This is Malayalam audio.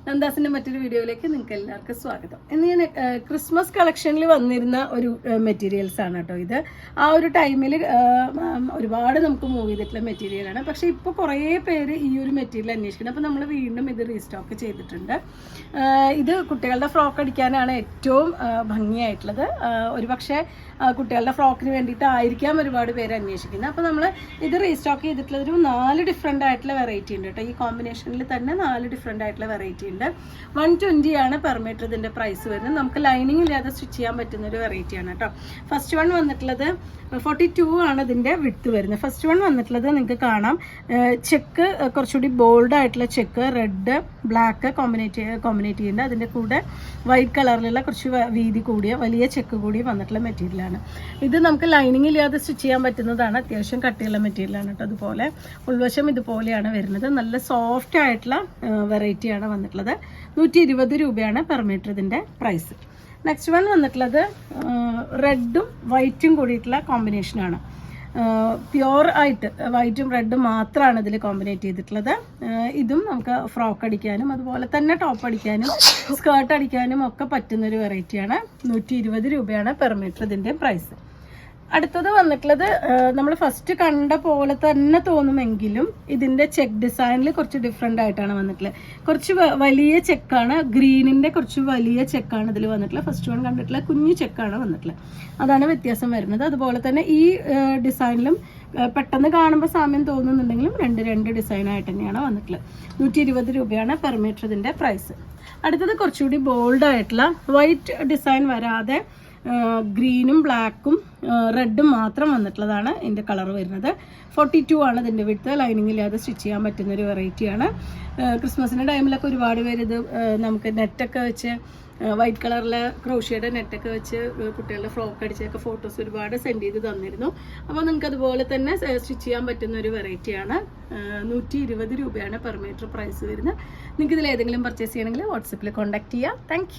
നന്ദാസിന്റെ മറ്റൊരു വീഡിയോയിലേക്ക് നിങ്ങൾക്ക് എല്ലാവർക്കും സ്വാഗതം. ഇന്ന് ഞാൻ ക്രിസ്മസ് കളക്ഷനിൽ വന്നിരുന്ന ഒരു മെറ്റീരിയൽസ് ആണ് കേട്ടോ. ഇത് ആ ഒരു ടൈമിൽ ഒരുപാട് നമുക്ക് മൂവ് ചെയ്തിട്ടുള്ള മെറ്റീരിയലാണ്. പക്ഷേ ഇപ്പോൾ കുറേ പേര് ഈ ഒരു മെറ്റീരിയൽ അന്വേഷിക്കുന്നത്. അപ്പോൾ നമ്മൾ വീണ്ടും ഇത് റീസ്റ്റോക്ക് ചെയ്തിട്ടുണ്ട്. ഇത് കുട്ടികളുടെ ഫ്രോക്ക് അടിക്കാനാണ് ഏറ്റവും ഭംഗിയായിട്ടുള്ളത്. ഒരുപക്ഷെ കുട്ടികളുടെ ഫ്രോക്കിന് വേണ്ടിയിട്ടായിരിക്കാം ഒരുപാട് പേര് അന്വേഷിക്കുന്നത്. അപ്പോൾ നമ്മൾ ഇത് റീസ്റ്റോക്ക് ചെയ്തിട്ടുള്ളത് ഒരു 4 ഡിഫറെൻ്റ് ആയിട്ടുള്ള വെറൈറ്റി ഉണ്ട് കേട്ടോ. ഈ കോമ്പിനേഷനിൽ തന്നെ 4 ഡിഫറെൻ്റ് ആയിട്ടുള്ള വെറൈറ്റി ഉണ്ട്. 120 ആണ് പെർ മീറ്റർ ഇതിൻ്റെ പ്രൈസ് വരുന്നത്. നമുക്ക് ലൈനിങ് ഇല്ലാതെ സ്റ്റിച്ച് ചെയ്യാൻ പറ്റുന്ന ഒരു വെറൈറ്റിയാണ് കേട്ടോ. ഫസ്റ്റ് വൺ വന്നിട്ടുള്ളത് 42 ആണ് ഇതിൻ്റെ വിഡ്ത്ത് വരുന്നത്. ഫസ്റ്റ് വൺ വന്നിട്ടുള്ളത് നിങ്ങൾക്ക് കാണാം, ചെക്ക് കുറച്ചുകൂടി ബോൾഡ് ആയിട്ടുള്ള ചെക്ക്, റെഡ് ബ്ലാക്ക് കോമ്പിനേറ്റ് ചെയ്യുന്നുണ്ട്. അതിൻ്റെ കൂടെ വൈറ്റ് കളറിലുള്ള കുറച്ച് വീതി കൂടിയ വലിയ ചെക്ക് കൂടി വന്നിട്ടുള്ള മെറ്റീരിയലാണ്. ഇത് നമുക്ക് ലൈനിങ് ഇല്ലാതെ സ്റ്റിച്ച് ചെയ്യാൻ പറ്റുന്നതാണ്. അത്യാവശ്യം കട്ടിയുള്ള മെറ്റീരിയലാണ് കേട്ടോ. അതുപോലെ ഉൾവശം ഇതുപോലെയാണ് വരുന്നത്. നല്ല സോഫ്റ്റ് ആയിട്ടുള്ള വെറൈറ്റിയാണ് വന്നിട്ടുള്ളത്. 120 രൂപയാണ് പെർ മീറ്റർ ഇതിൻ്റെ പ്രൈസ്. നെക്സ്റ്റ് വൺ വന്നിട്ടുള്ളത് റെഡും വൈറ്റും കൂടിയിട്ടുള്ള കോമ്പിനേഷനാണ്. പ്യുവർ ആയിട്ട് വൈറ്റും റെഡും മാത്രമാണ് ഇതിൽ കോമ്പിനേറ്റ് ചെയ്തിട്ടുള്ളത്. ഇതും നമുക്ക് ഫ്രോക്ക് അടിക്കാനും അതുപോലെ തന്നെ ടോപ്പ് അടിക്കാനും സ്കേർട്ട് അടിക്കാനും ഒക്കെ പറ്റുന്നൊരു വെറൈറ്റിയാണ്. 120 രൂപയാണ് പെർ മീറ്റർ ഇതിൻ്റെ പ്രൈസ്. അടുത്തത് വന്നിട്ടുള്ളത് നമ്മൾ ഫസ്റ്റ് കണ്ട പോലെ തന്നെ തോന്നുമെങ്കിലും ഇതിൻ്റെ ചെക്ക് ഡിസൈനിൽ കുറച്ച് ഡിഫറെൻ്റ് ആയിട്ടാണ് വന്നിട്ടുള്ളത്. കുറച്ച് വലിയ ചെക്കാണ്, ഗ്രീനിൻ്റെ കുറച്ച് വലിയ ചെക്കാണ് ഇതിൽ വന്നിട്ടുള്ളത്. ഫസ്റ്റ് വൺ കണ്ടിട്ടുള്ള കുഞ്ഞു ചെക്കാണ് വന്നിട്ടുള്ളത്. അതാണ് വ്യത്യാസം വരുന്നത്. അതുപോലെ തന്നെ ഈ ഡിസൈനിലും പെട്ടെന്ന് കാണുമ്പോൾ സാമ്യം തോന്നുന്നുണ്ടെങ്കിലും രണ്ട് ഡിസൈനായിട്ട് തന്നെയാണ് വന്നിട്ടുള്ളത്. 120 രൂപയാണ് പെർ മീറ്റർ ഇതിൻ്റെ പ്രൈസ്. അടുത്തത് കുറച്ചുകൂടി ബോൾഡ് ആയിട്ടുള്ള വൈറ്റ് ഡിസൈൻ വരാതെ ഗ്രീനും ബ്ലാക്കും റെഡും മാത്രം വന്നിട്ടുള്ളതാണ് ഇതിൻ്റെ കളർ വരുന്നത്. 42 ആണ് ഇതിൻ്റെ വിഡ്ത്ത്. ലൈനിങ് ഇല്ലാതെ സ്റ്റിച്ച് ചെയ്യാൻ പറ്റുന്നൊരു വെറൈറ്റിയാണ്. ക്രിസ്മസിൻ്റെ ടൈമിലൊക്കെ ഒരുപാട് പേര് ഇത് നമുക്ക് നെറ്റൊക്കെ വെച്ച് വൈറ്റ് കളറിലെ ക്രോഷ്യയുടെ നെറ്റൊക്കെ വെച്ച് കുട്ടികളുടെ ഫ്രോക്ക് അടിച്ചൊക്കെ ഫോട്ടോസ് ഒരുപാട് സെൻഡ് ചെയ്ത് തന്നിരുന്നു. അപ്പോൾ നിങ്ങൾക്ക് അതുപോലെ തന്നെ സ്റ്റിച്ച് ചെയ്യാൻ പറ്റുന്ന ഒരു വെറൈറ്റിയാണ്. 120 രൂപയാണ് പെർ മീറ്റർ പ്രൈസ് വരുന്നത്. നിങ്ങൾക്ക് ഇതിൽ ഏതെങ്കിലും പർച്ചേസ് ചെയ്യണമെങ്കിൽ വാട്സപ്പിൽ കോൺടാക്ട് ചെയ്യാം. താങ്ക്